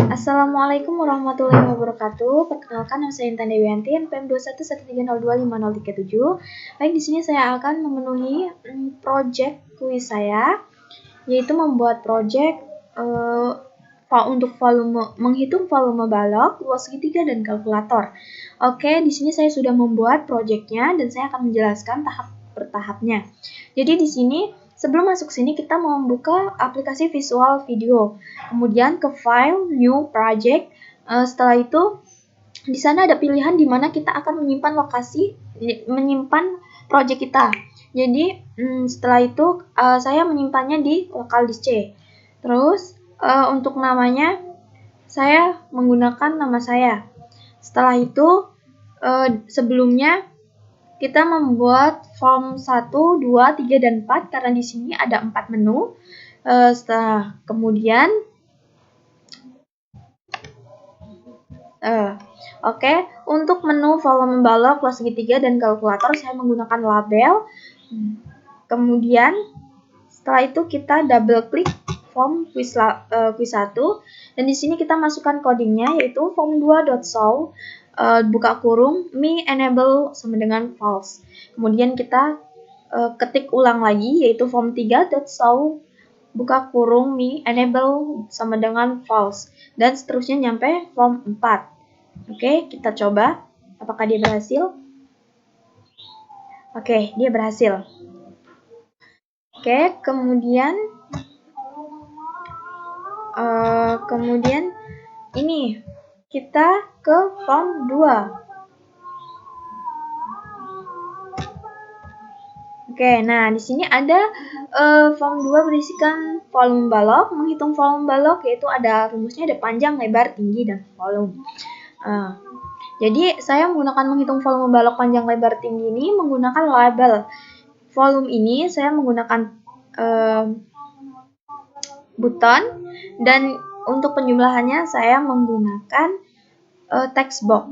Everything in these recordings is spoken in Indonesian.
Assalamualaikum warahmatullahi wabarakatuh. Perkenalkan, nama saya Intan Dewianti, NPM 211302537. Baik, di sini saya akan memenuhi project kuis saya, yaitu membuat project untuk menghitung volume balok, luas segitiga dan kalkulator. Oke, di sini saya sudah membuat projectnya dan saya akan menjelaskan tahap per tahapnya. Jadi di sini sebelum masuk sini kita mau membuka aplikasi visual video, kemudian ke file, new project. Setelah itu di sana ada pilihan di mana kita akan menyimpan project kita. Jadi setelah itu saya menyimpannya di local disk C. Terus untuk namanya saya menggunakan nama saya. Setelah itu sebelumnya kita membuat form 1, 2, 3, dan 4 karena di sini ada 4 menu. Kemudian untuk menu volume balok, luas segitiga, dan kalkulator saya menggunakan label. Kemudian setelah itu kita double klik form quiz 1 dan di sini kita masukkan codingnya, yaitu form2.show buka kurung me enable sama dengan false. Kemudian kita ketik ulang lagi, yaitu form3.show buka kurung me enable sama dengan false, dan seterusnya nyampe form 4. Oke, kita coba apakah dia berhasil. Oke, dia berhasil. Oke, kemudian ini kita ke form 2. Oke, nah di sini ada form 2 berisikan volume balok, menghitung volume balok, yaitu ada rumusnya, ada panjang, lebar, tinggi, dan volume. Jadi saya menggunakan menghitung volume balok, panjang, lebar, tinggi ini menggunakan label. Volume ini saya menggunakan button, dan untuk penjumlahannya saya menggunakan text box.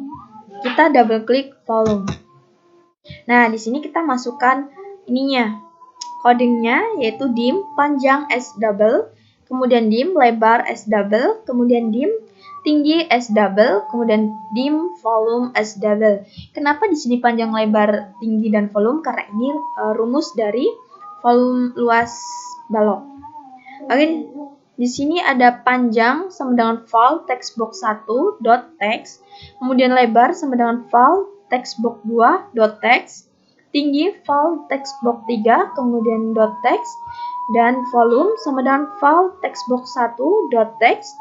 Kita double klik volume. Nah, di sini kita masukkan ininya, codingnya, yaitu dim panjang S double, kemudian dim lebar S double, kemudian dim tinggi S double, kemudian dim volume S double. Kenapa di sini panjang, lebar, tinggi, dan volume? Karena ini rumus dari volume luas balok. Oke, di sini ada panjang sama dengan val textbox 1 dot text, kemudian lebar sama dengan val textbox 2 dot text, tinggi val textbox 3 kemudian dot text, dan volume sama dengan val textbox 1 dot text.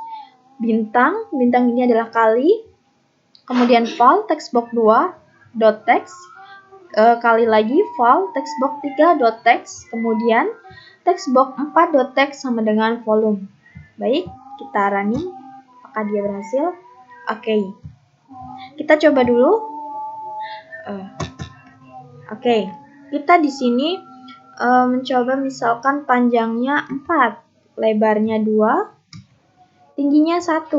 Bintang ini adalah kali, kemudian val textbox 2 dot text, kali lagi val textbox 3 dot text, kemudian textbox 4 dot text sama dengan volume. Baik, kita running. Apakah dia berhasil? Oke. Kita coba dulu. Oke. Kita di sini mencoba misalkan panjangnya 4, lebarnya 2, tingginya 1.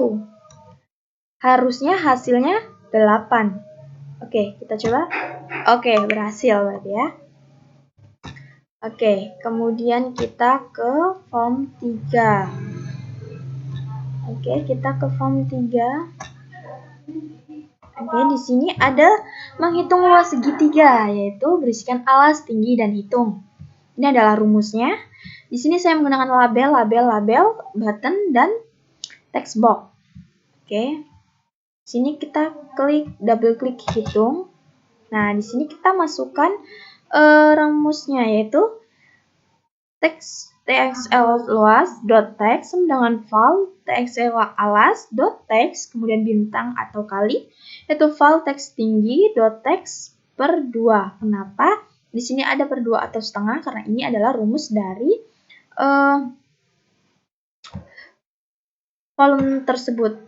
Harusnya hasilnya 8. Oke, kita coba. Oke, berhasil berarti ya. Oke, kemudian kita ke form 3. Oke, kita ke form 3. Oke, di sini ada menghitung luas segitiga, yaitu berisikan alas, tinggi, dan hitung. Ini adalah rumusnya. Di sini saya menggunakan label, button, dan text box. Oke. Di sini kita double klik hitung. Nah, di sini kita masukkan rumusnya, yaitu TXL luas dot text sama dengan val TXL alas dot text, kemudian bintang atau kali, yaitu val text tinggi dot text per 2. Kenapa di sini ada per 2 atau setengah? Karena ini adalah rumus dari volume tersebut.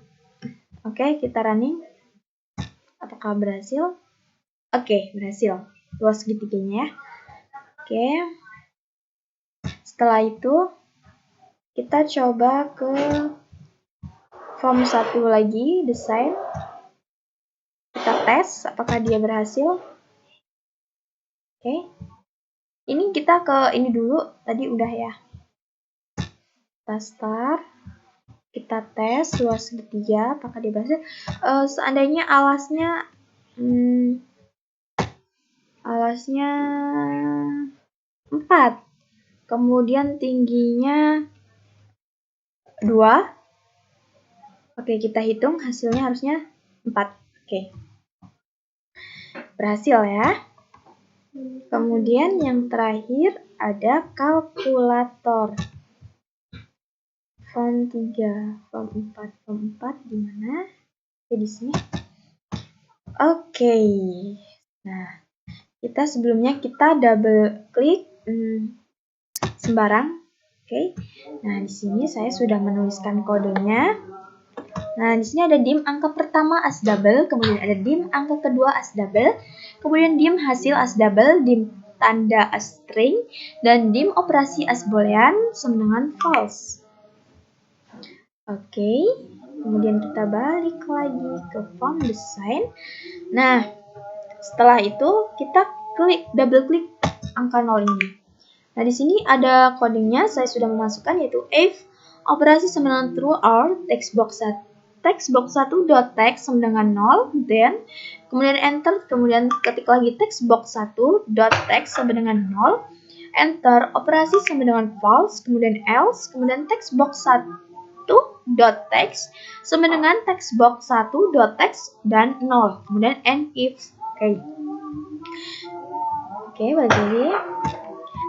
Oke, kita running. Apakah berhasil? Oke, berhasil. Luas segitiganya ya. Oke. Setelah itu kita coba ke form 1 lagi, desain. Kita tes apakah dia berhasil. Oke. Ini kita ke ini dulu, tadi udah ya. Kita start. kita tes luas segitiga apakah dia berhasil. Seandainya alasnya 4, kemudian tingginya 2. Oke, kita hitung hasilnya harusnya 4. Oke. Berhasil ya. Kemudian yang terakhir ada kalkulator. Form 3, form 4 di mana? Oke, di sini. Oke. Nah, sebelumnya kita double klik sembarang. Oke. Nah, di sini saya sudah menuliskan kodenya. Nah, di sini ada dim angka pertama as double, kemudian ada dim angka kedua as double, kemudian dim hasil as double, dim tanda as string, dan dim operasi as boolean sama dengan false. Oke, kemudian kita balik lagi ke font design. Nah, setelah itu kita double klik angka 0 ini. Nah, di sini ada codingnya, saya sudah memasukkan yaitu if operasi sama dengan true or textbox 1.text sama dengan 0, then kemudian enter, kemudian ketik lagi textbox 1.text sama dengan 0, enter, operasi sama dengan false, kemudian else, kemudian textbox 1.text sama dengan textbox 1.text dan 0, kemudian end if. Oke, balik lagi.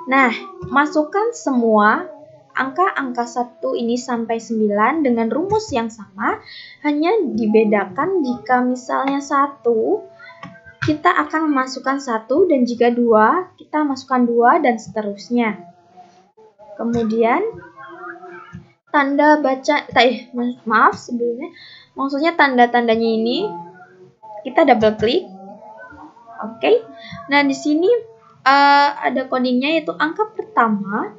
Nah, masukkan semua angka-angka 1 ini sampai 9 dengan rumus yang sama, hanya dibedakan jika misalnya 1 kita akan memasukkan 1 dan jika 2 kita masukkan 2 dan seterusnya. Kemudian tanda baca sebelumnya maksudnya tanda-tandanya ini kita double klik. Oke. Nah, di sini ada codingnya yaitu angka pertama.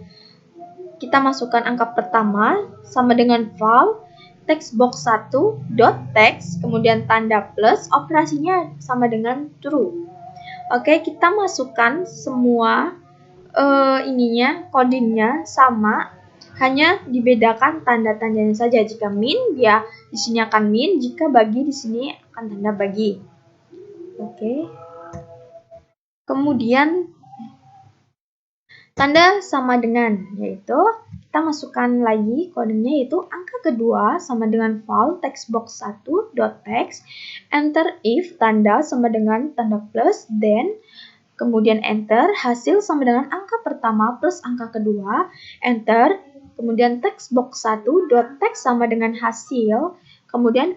Kita masukkan angka pertama sama dengan val, textbox 1.text, kemudian tanda plus, operasinya sama dengan true. Oke, kita masukkan semua codingnya sama, hanya dibedakan tanda-tandanya saja. Jika min, dia di sini akan min, jika bagi di sini akan tanda bagi. Oke. Kemudian tanda sama dengan, yaitu kita masukkan lagi kodenya yaitu angka kedua sama dengan val textbox 1.text, enter if tanda sama dengan tanda plus, then kemudian enter, hasil sama dengan angka pertama plus angka kedua, enter, kemudian textbox 1.text sama dengan hasil, kemudian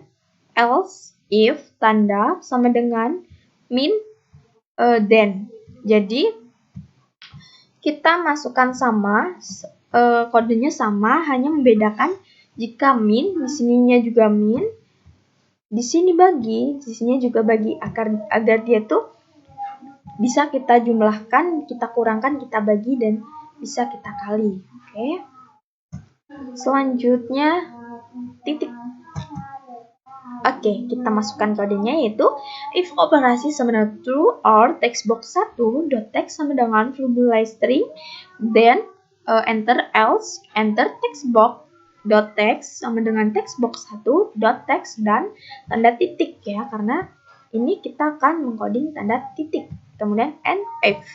else if tanda sama dengan min, then. Jadi kita masukkan sama, kodenya sama, hanya membedakan jika min, di sininya juga min, di sini bagi, di sini juga bagi, agar dia tuh bisa kita jumlahkan, kita kurangkan, kita bagi, dan bisa kita kali. Oke. Selanjutnya titik. Oke, kita masukkan kodenya yaitu if operasi sama dengan true or textbox 1.text sama dengan verbal string, then enter, else, enter textbox.text sama dengan textbox 1.text dan tanda titik ya, karena ini kita akan mengcoding tanda titik. Kemudian end if.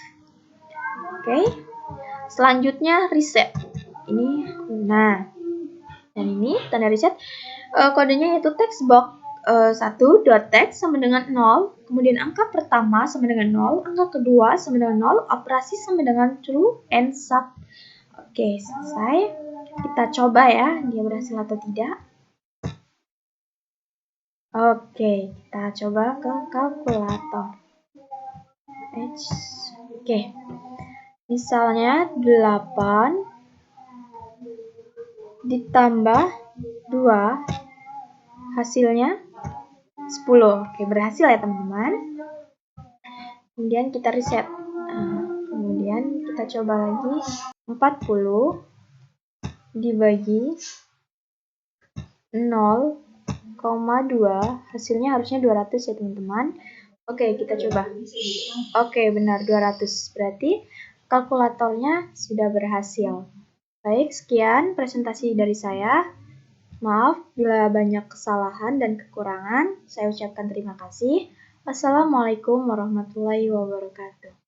Oke. Selanjutnya reset. Ini, nah, dan ini tanda reset. Kodenya yaitu textbox 1.text sama dengan 0, kemudian angka pertama sama dengan 0, angka kedua sama dengan 0, operasi sama dengan true and sub. Oke, selesai. Kita coba ya, dia berhasil atau tidak. Oke, kita coba ke kalkulator. Oke, misalnya 8 ditambah 2, hasilnya 10. Oke, berhasil ya teman-teman. Kemudian kita reset. Kemudian kita coba lagi. 40 dibagi 0,2, hasilnya harusnya 200 ya teman-teman. Oke, kita coba. Oke, benar 200. Berarti kalkulatornya sudah berhasil. Baik, sekian presentasi dari saya. Maaf bila banyak kesalahan dan kekurangan. Saya ucapkan terima kasih. Wassalamualaikum warahmatullahi wabarakatuh.